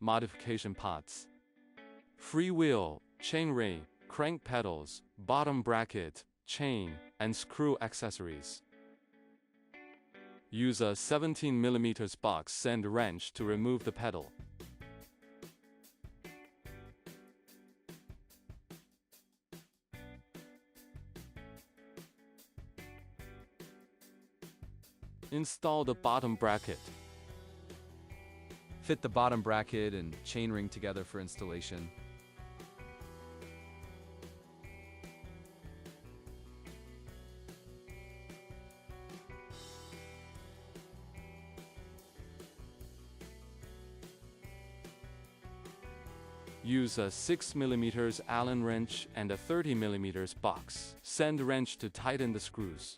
modification parts: freewheel, chainring, crank pedals, bottom bracket, chain, and screw accessories. Use a 17mm box and wrench to remove the pedal. Install the bottom bracket. Fit the bottom bracket and chainring together for installation. Use a 6mm Allen wrench and a 30mm box. Send wrench to tighten the screws.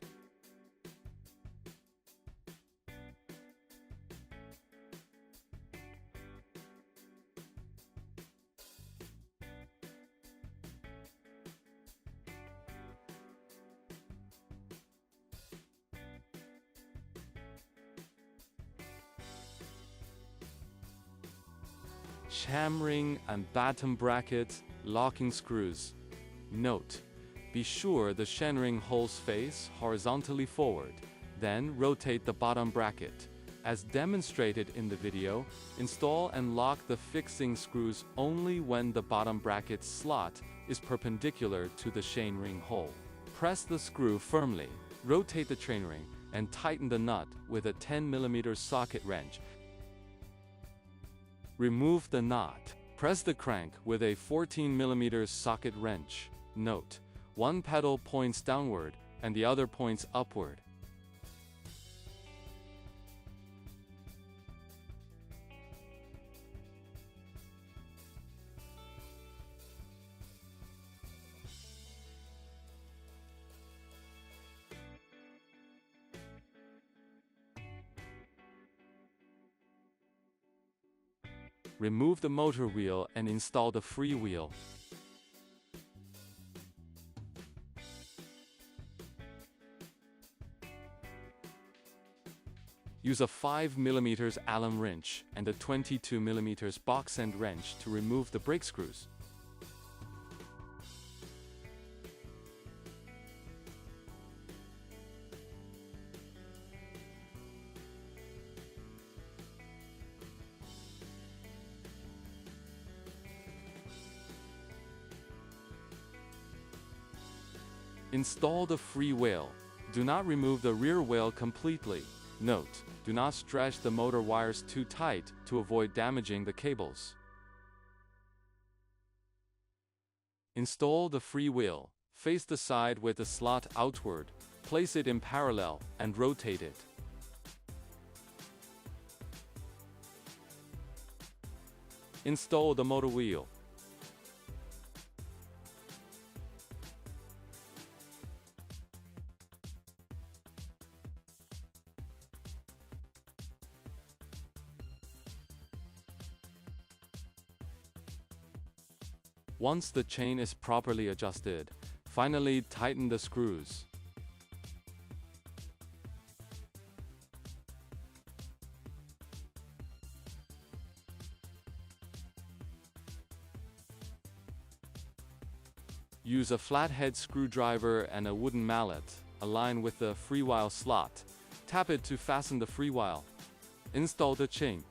Chainring and bottom bracket locking screws. Note: be sure the chainring holes face horizontally forward, then rotate the bottom bracket. As demonstrated in the video, install and lock the fixing screws only when the bottom bracket slot is perpendicular to the chainring hole. Press the screw firmly, rotate the chainring, and tighten the nut with a 10mm socket wrench. Remove the knot. Press the crank with a 14mm socket wrench. Note: one pedal points downward and the other points upward. Remove the motor wheel and install the freewheel. Use a 5mm Allen wrench and a 22mm box end wrench to remove the brake screws. Install the freewheel. Do not remove the rear wheel completely. Note: do not stretch the motor wires too tight to avoid damaging the cables. Install the freewheel. Face the side with the slot outward, place it in parallel, and rotate it. Install the motor wheel. Once the chain is properly adjusted, finally tighten the screws. Use a flathead screwdriver and a wooden mallet. Align with the freewheel slot. Tap it to fasten the freewheel. Install the chain.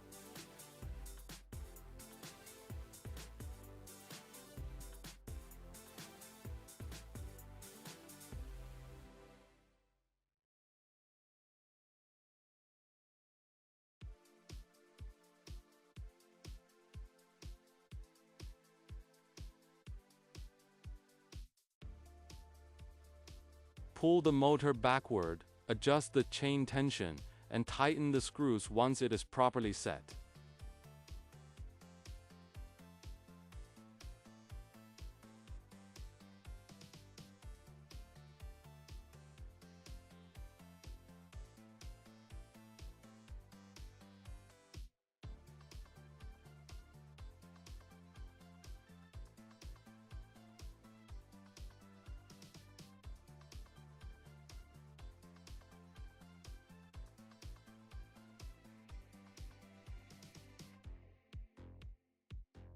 Pull the motor backward, adjust the chain tension, and tighten the screws once it is properly set.